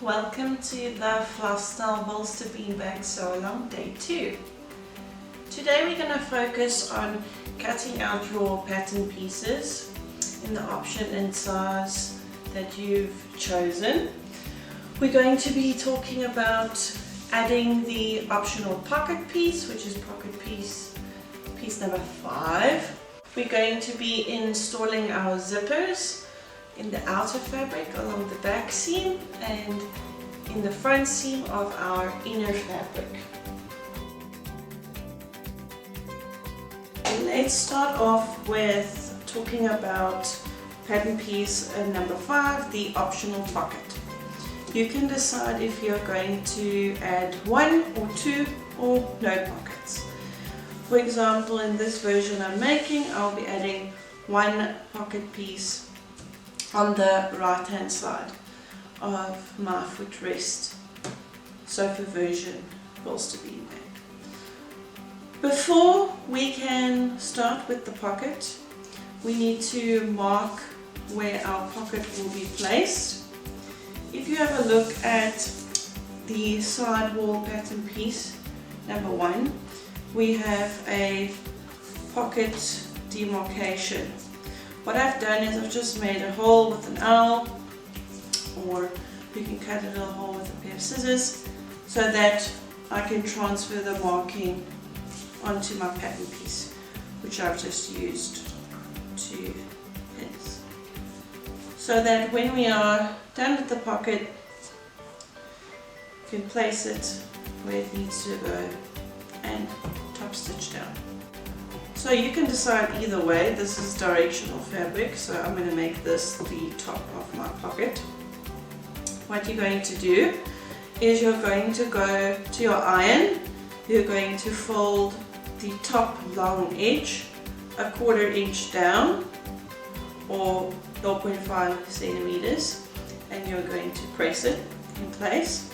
Welcome to the Flosstyle Bolster Beanbag Sew Along Day 2. Today we're going to focus on cutting out your pattern pieces in the option and size that you've chosen. We're going to be talking about adding the optional pocket piece, which is pocket piece number 5. We're going to be installing our zippers in the outer fabric along the back seam and in the front seam of our inner fabric. Let's start off with talking about pattern piece number 5, the optional pocket. You can decide if you're going to add 1 or 2 or no pockets. For example, in this version I'm making, I'll be adding 1 pocket piece on the right hand side of my footrest sofa version Bolster Beanbag. Before we can start with the pocket, we need to mark where our pocket will be placed. If you have a look at the side wall pattern piece number 1, we have a pocket demarcation. What I've done is I've just made a hole with an awl, or you can cut a little hole with a pair of scissors so that I can transfer the marking onto my pattern piece, which I've just used 2 pins. So that when we are done with the pocket, you can place it where it needs to go and top stitch down. So you can decide either way. This is directional fabric, so I'm going to make this the top of my pocket. What you're going to do is you're going to go to your iron, you're going to fold the top long edge 1/4 inch down or 0.5 centimeters, and you're going to press it in place.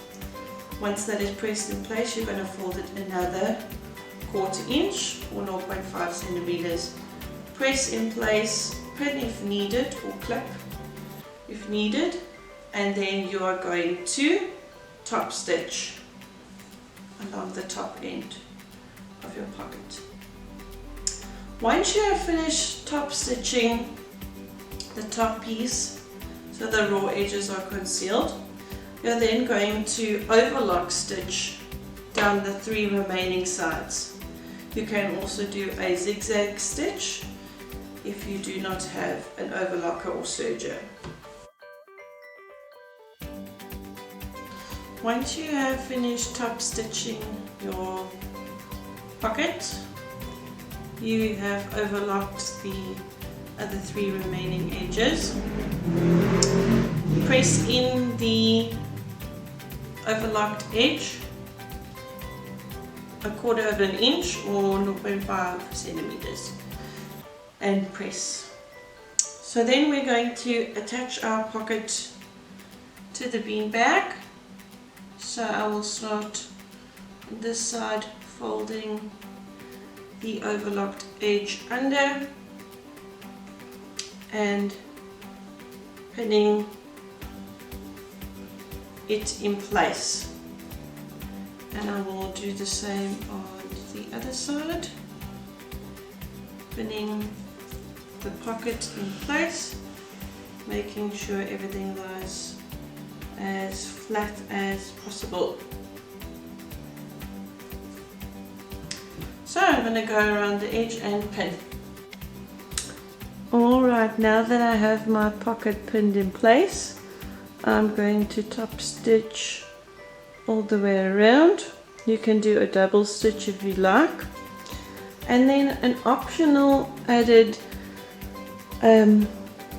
Once that is pressed in place, you're going to fold it another 1/4 inch or 0.5 centimeters. Press in place, pin if needed, or clip if needed, and then you are going to top stitch along the top end of your pocket. Once you have finished top stitching the top piece so the raw edges are concealed, you're then going to overlock stitch down the 3 remaining sides. You can also do a zigzag stitch if you do not have an overlocker or serger. Once you have finished top stitching your pocket, you have overlocked the other 3 remaining edges. Press in the overlocked edge 1/4 inch or 0.5 centimeters and press. So then we're going to attach our pocket to the bean bag. So I will start on this side, folding the overlocked edge under and pinning it in place. And I will do the same on the other side, pinning the pocket in place, making sure everything lies as flat as possible. So I'm going to go around the edge and pin. Alright, now that I have my pocket pinned in place, I'm going to top stitch all the way around. You can do a double stitch if you like, and then an optional added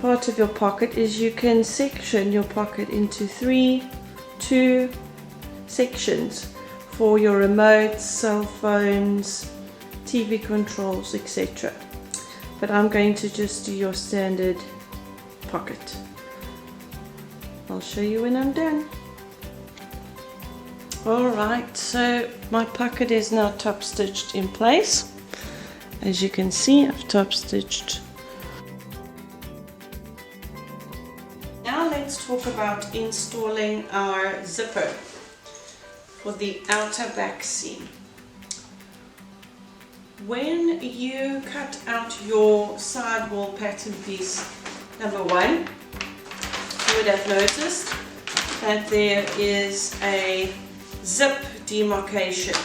part of your pocket is you can section your pocket into 2 sections for your remotes, cell phones, TV controls, etc. But I'm going to just do your standard pocket. I'll show you when I'm done. Alright, so my pocket is now top stitched in place. As you can see, I've top stitched. Now let's let's talk about installing our zipper for the outer back seam. When you cut out your sidewall pattern piece number 1, you would have noticed that there is a zip demarcation.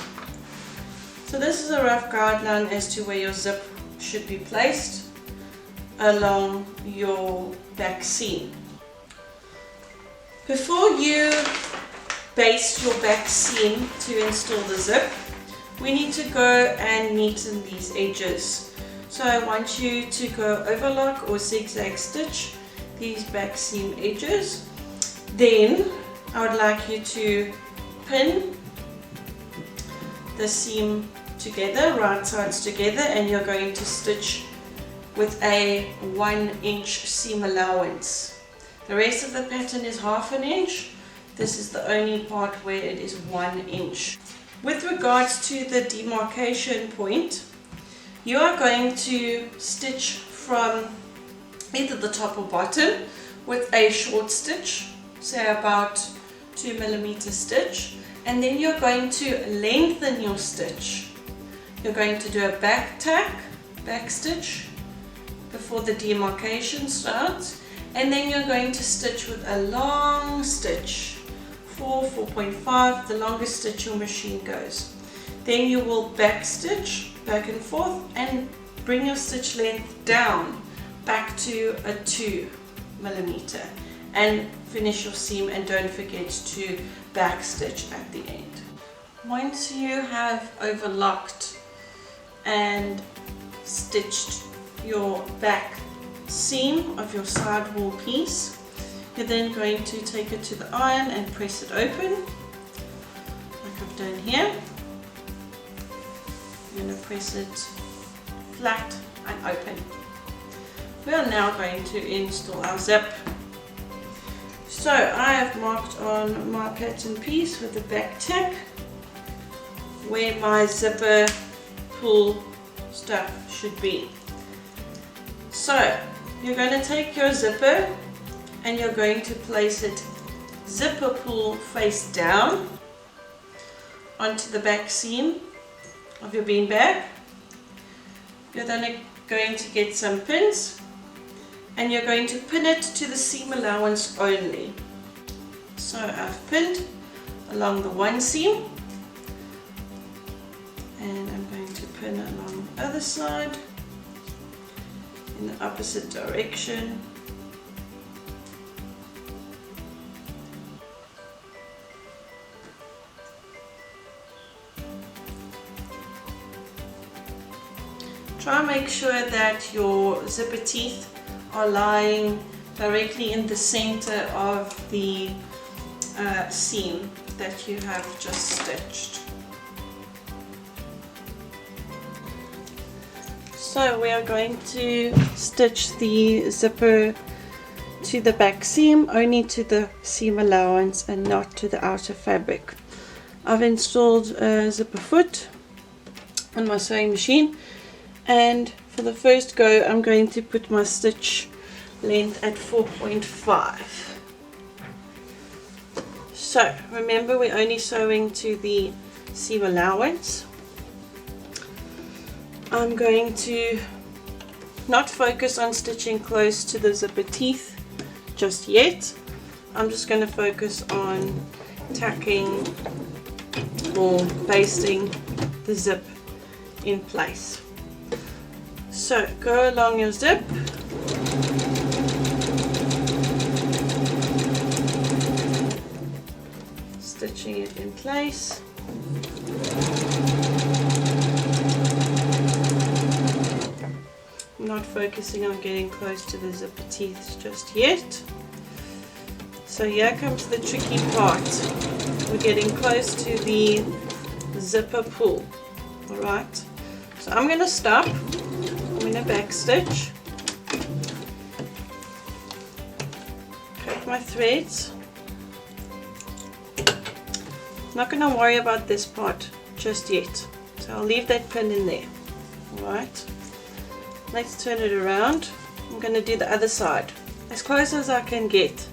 So this is a rough guideline as to where your zip should be placed along your back seam. Before you baste your back seam to install the zip, we need to go and neaten these edges. So I want you to go overlock or zigzag stitch these back seam edges. Then I would like you to pin the seam together, right sides together, and you're going to stitch with a 1 inch seam allowance. The rest of the pattern is ½ inch. This is the only part where it is 1 inch. With regards to the demarcation point, you are going to stitch from either the top or bottom with a short stitch, say about 2 millimeter stitch, and then you're going to lengthen your stitch. You're going to do a back tack, back stitch before the demarcation starts, and then you're going to stitch with a long stitch, 4.5, the longest stitch your machine goes. Then you will back stitch back and forth and bring your stitch length down back to a 2 millimeter and finish your seam, and don't forget to back stitch at the end. Once you have overlocked and stitched your back seam of your sidewall piece, you're then going to take it to the iron and press it open like I've done here. I'm going to press it flat and open. We are now going to install our zip. So I have marked on my pattern piece with the back tack where my zipper pull stuff should be. So you're going to take your zipper and you're going to place it zipper pull face down onto the back seam of your beanbag. You're then going to get some pins and you're going to pin it to the seam allowance only. So I've pinned along the one seam, and I'm going to pin along the other side in the opposite direction. Try and make sure that your zipper teeth are lying directly in the center of the seam that you have just stitched. So we are going to stitch the zipper to the back seam, only to the seam allowance and not to the outer fabric. I've installed a zipper foot on my sewing machine, and for the first go I'm going to put my stitch length at 4.5. So remember, we're only sewing to the seam allowance. I'm going to not focus on stitching close to the zipper teeth just yet. I'm just going to focus on tacking or basting the zip in place. So go along your zip, stitching it in place. I'm not focusing on getting close to the zipper teeth just yet. So here comes the tricky part. We're getting close to the zipper pull. Alright, so I'm going to stop. I'm going to back stitch, cut my threads. I'm not going to worry about this part just yet, so I'll leave that pin in there. Alright, let's turn it around. I'm going to do the other side as close as I can get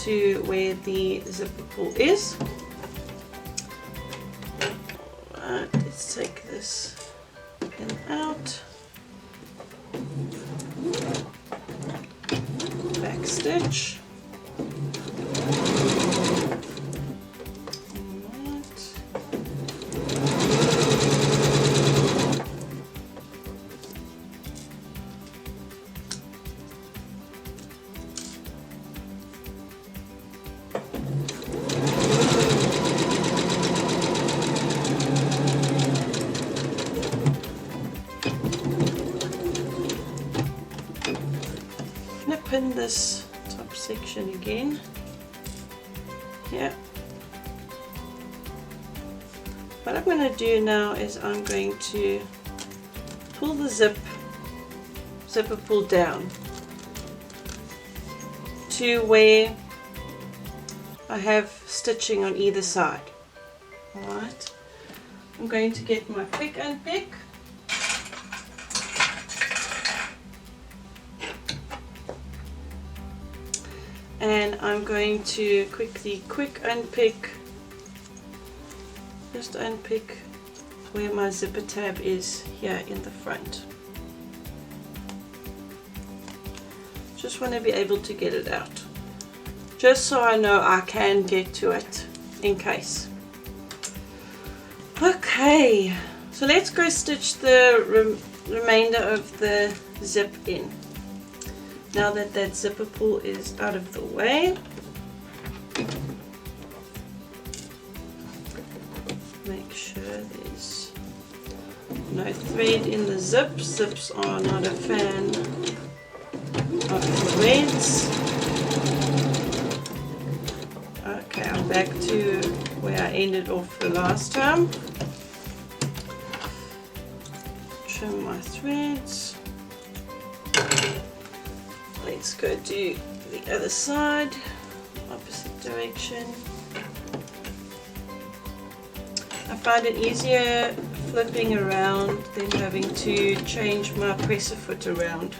to where the zipper pull is. Alright, let's take this in out. Back stitch. Pin this top section again. Yeah. What I'm going to do now is I'm going to pull the zipper pull down to where I have stitching on either side. Alright. I'm going to get my quick unpick. And I'm going to quick unpick, just unpick where my zipper tab is here in the front. Just want to be able to get it out, just so I know I can get to it in case. Okay, so let's go stitch the remainder of the zip in. Now that that zipper pull is out of the way, make sure there's no thread in the zip. Zips are not a fan of threads. Okay, I'm back to where I ended off the last time. Trim my threads. Let's go do the other side, opposite direction. I find it easier flipping around than having to change my presser foot around.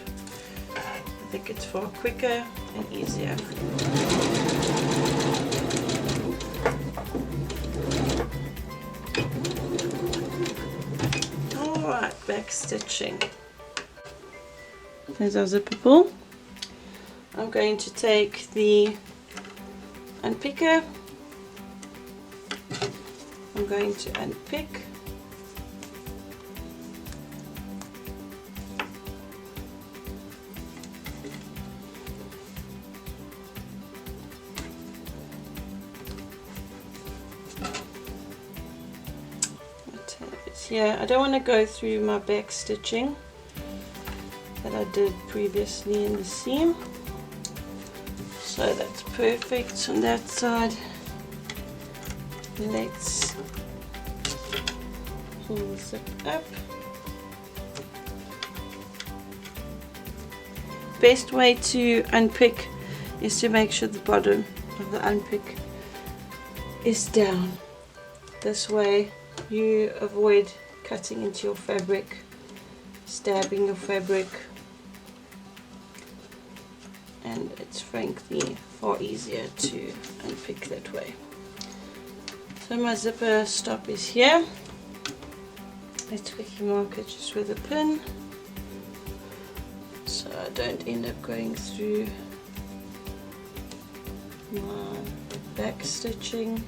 I think it's far quicker and easier. Alright, back stitching. There's our zipper pull. I'm going to take the unpicker. I'm going to unpick. Here, I don't want to go through my back stitching that I did previously in the seam. So that's perfect on that side. Let's pull the zip up. Best way to unpick is to make sure the bottom of the unpick is down. This way you avoid cutting into your fabric, stabbing your fabric, and it's frankly far easier to unpick that way. So my zipper stop is here. Let's quickly mark it just with a pin so I don't end up going through my back stitching.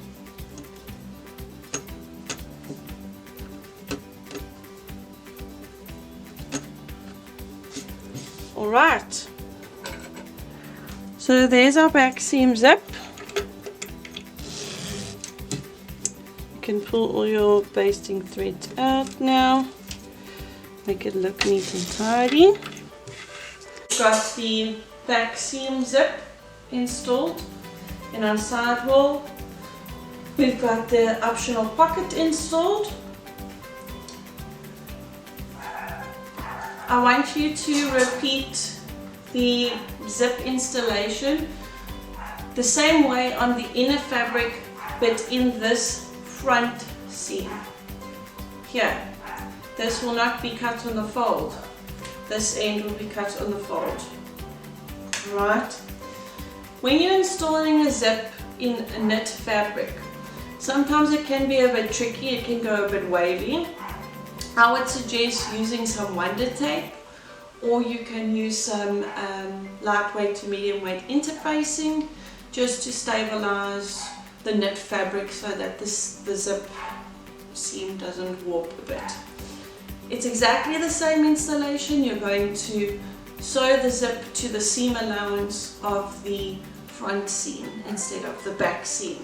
Alright, so there's our back seam zip. You can pull all your basting threads out now, make it look neat and tidy. We've got the back seam zip installed in our side wall. We've got the optional pocket installed. I want you to repeat the zip installation the same way on the inner fabric, but in this front seam. Here, this will not be cut on the fold. This end will be cut on the fold. Right. When you're installing a zip in a knit fabric, sometimes it can be a bit tricky, it can go a bit wavy. I would suggest using some Wonder Tape, or you can use some lightweight to medium weight interfacing just to stabilize the knit fabric so that the zip seam doesn't warp a bit. It's exactly the same installation. You're going to sew the zip to the seam allowance of the front seam instead of the back seam.